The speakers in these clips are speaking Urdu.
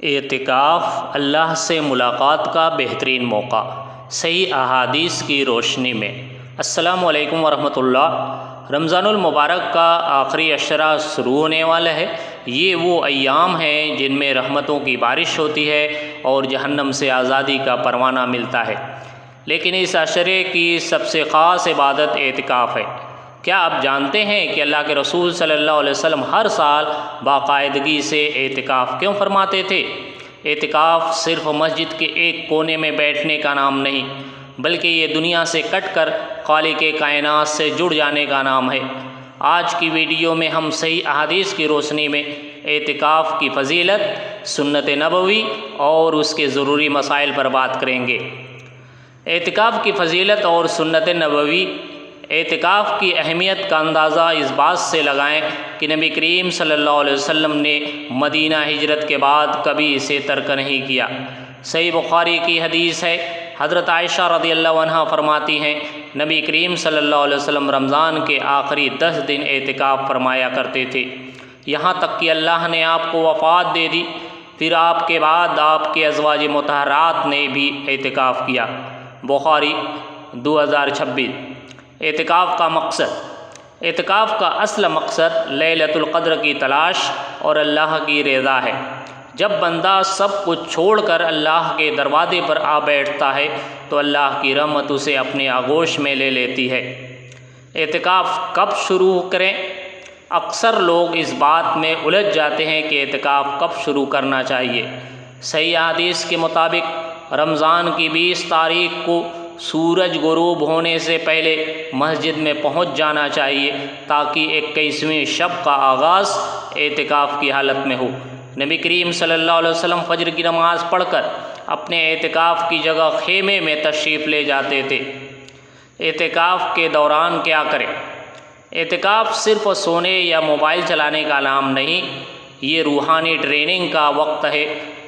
اعتکاف اللہ سے ملاقات کا بہترین موقع، صحیح احادیث کی روشنی میں۔ السلام علیکم ورحمۃ اللہ۔ رمضان المبارک کا آخری عشرہ شروع ہونے والا ہے۔ یہ وہ ایام ہیں جن میں رحمتوں کی بارش ہوتی ہے اور جہنم سے آزادی کا پروانہ ملتا ہے۔ لیکن اس عشرے کی سب سے خاص عبادت اعتکاف ہے۔ کیا آپ جانتے ہیں کہ اللہ کے رسول صلی اللہ علیہ وسلم ہر سال باقاعدگی سے اعتکاف کیوں فرماتے تھے؟ اعتکاف صرف مسجد کے ایک کونے میں بیٹھنے کا نام نہیں، بلکہ یہ دنیا سے کٹ کر خالق کائنات سے جڑ جانے کا نام ہے۔ آج کی ویڈیو میں ہم صحیح احادیث کی روشنی میں اعتکاف کی فضیلت، سنت نبوی اور اس کے ضروری مسائل پر بات کریں گے۔ اعتکاف کی فضیلت اور سنت نبوی۔ اعتکاف کی اہمیت کا اندازہ اس بات سے لگائیں کہ نبی کریم صلی اللہ علیہ وسلم نے مدینہ ہجرت کے بعد کبھی اسے ترک نہیں کیا۔ صحیح بخاری کی حدیث ہے، حضرت عائشہ رضی اللہ عنہا فرماتی ہیں، نبی کریم صلی اللہ علیہ وسلم رمضان کے آخری 10 دن اعتکاف فرمایا کرتے تھے، یہاں تک کہ اللہ نے آپ کو وفات دے دی۔ پھر آپ کے بعد آپ کے ازواج مطہرات نے بھی اعتکاف کیا۔ بخاری 2026۔ اعتکاف کا مقصد۔ اعتکاف کا اصل مقصد لیلۃ القدر کی تلاش اور اللہ کی رضا ہے۔ جب بندہ سب کچھ چھوڑ کر اللہ کے دروازے پر آ بیٹھتا ہے تو اللہ کی رحمت اسے اپنے آغوش میں لے لیتی ہے۔ اعتکاف کب شروع کریں؟ اکثر لوگ اس بات میں الجھ جاتے ہیں کہ اعتکاف کب شروع کرنا چاہیے۔ صحیح حدیث کے مطابق رمضان کی 20 تاریخ کو سورج غروب ہونے سے پہلے مسجد میں پہنچ جانا چاہیے تاکہ 21ویں شب کا آغاز اعتکاف کی حالت میں ہو۔ نبی کریم صلی اللہ علیہ وسلم فجر کی نماز پڑھ کر اپنے اعتکاف کی جگہ خیمے میں تشریف لے جاتے تھے۔ اعتکاف کے دوران کیا کریں؟ اعتکاف صرف سونے یا موبائل چلانے کا نام نہیں، یہ روحانی ٹریننگ کا وقت ہے۔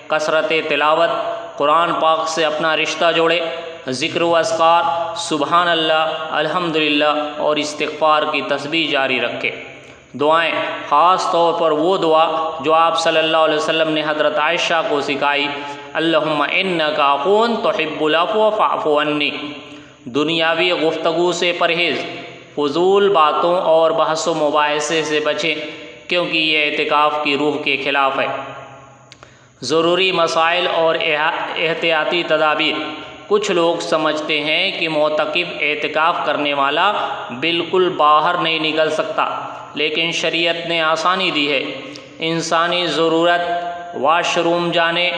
کثرت تلاوت، قرآن پاک سے اپنا رشتہ جوڑے، ذکر و اذکار، سبحان اللہ، الحمدللہ اور استغفار کی تسبیح جاری رکھے۔ دعائیں، خاص طور پر وہ دعا جو آپ صلی اللہ علیہ وسلم نے حضرت عائشہ کو سکھائی، اللہم انک عفو تحب العفو فاعف عنی۔ دنیاوی گفتگو سے پرہیز، فضول باتوں اور بحث و مباحثے سے بچیں کیونکہ یہ اعتکاف کی روح کے خلاف ہے۔ ضروری مسائل اور احتیاطی تدابیر۔ کچھ لوگ سمجھتے ہیں کہ معتکف اعتکاف کرنے والا بالکل باہر نہیں نکل سکتا، لیکن شریعت نے آسانی دی ہے۔ انسانی ضرورت، واش روم جانے،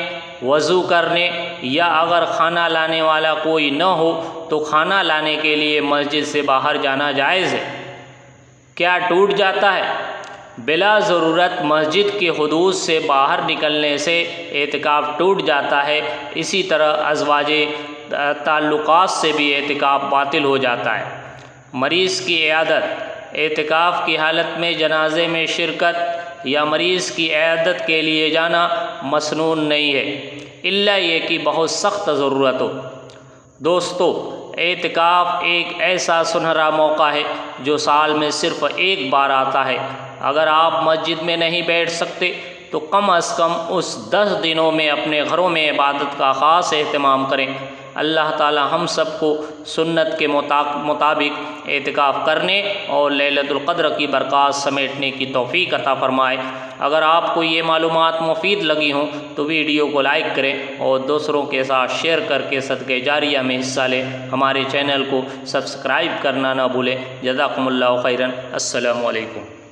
وضو کرنے یا اگر کھانا لانے والا کوئی نہ ہو تو کھانا لانے کے لیے مسجد سے باہر جانا جائز ہے۔ کیا ٹوٹ جاتا ہے؟ بلا ضرورت مسجد کے حدود سے باہر نکلنے سے اعتکاف ٹوٹ جاتا ہے۔ اسی طرح ازواج تعلقات سے بھی اعتکاف باطل ہو جاتا ہے۔ مریض کی عیادت۔ اعتکاف کی حالت میں جنازے میں شرکت یا مریض کی عیادت کے لیے جانا مسنون نہیں ہے، الا یہ کہ بہت سخت ضرورت ہو۔ دوستو، اعتکاف ایک ایسا سنہرا موقع ہے جو سال میں صرف ایک بار آتا ہے۔ اگر آپ مسجد میں نہیں بیٹھ سکتے تو کم از کم اس 10 دنوں میں اپنے گھروں میں عبادت کا خاص اہتمام کریں۔ اللہ تعالی ہم سب کو سنت کے مطابق اعتکاف کرنے اور لیلۃ القدر کی برکات سمیٹنے کی توفیق عطا فرمائے۔ اگر آپ کو یہ معلومات مفید لگی ہوں تو ویڈیو کو لائک کریں اور دوسروں کے ساتھ شیئر کر کے صدقہ جاریہ میں حصہ لیں۔ ہمارے چینل کو سبسکرائب کرنا نہ بھولیں۔ جزاکم اللہ خیرا۔ السلام علیکم۔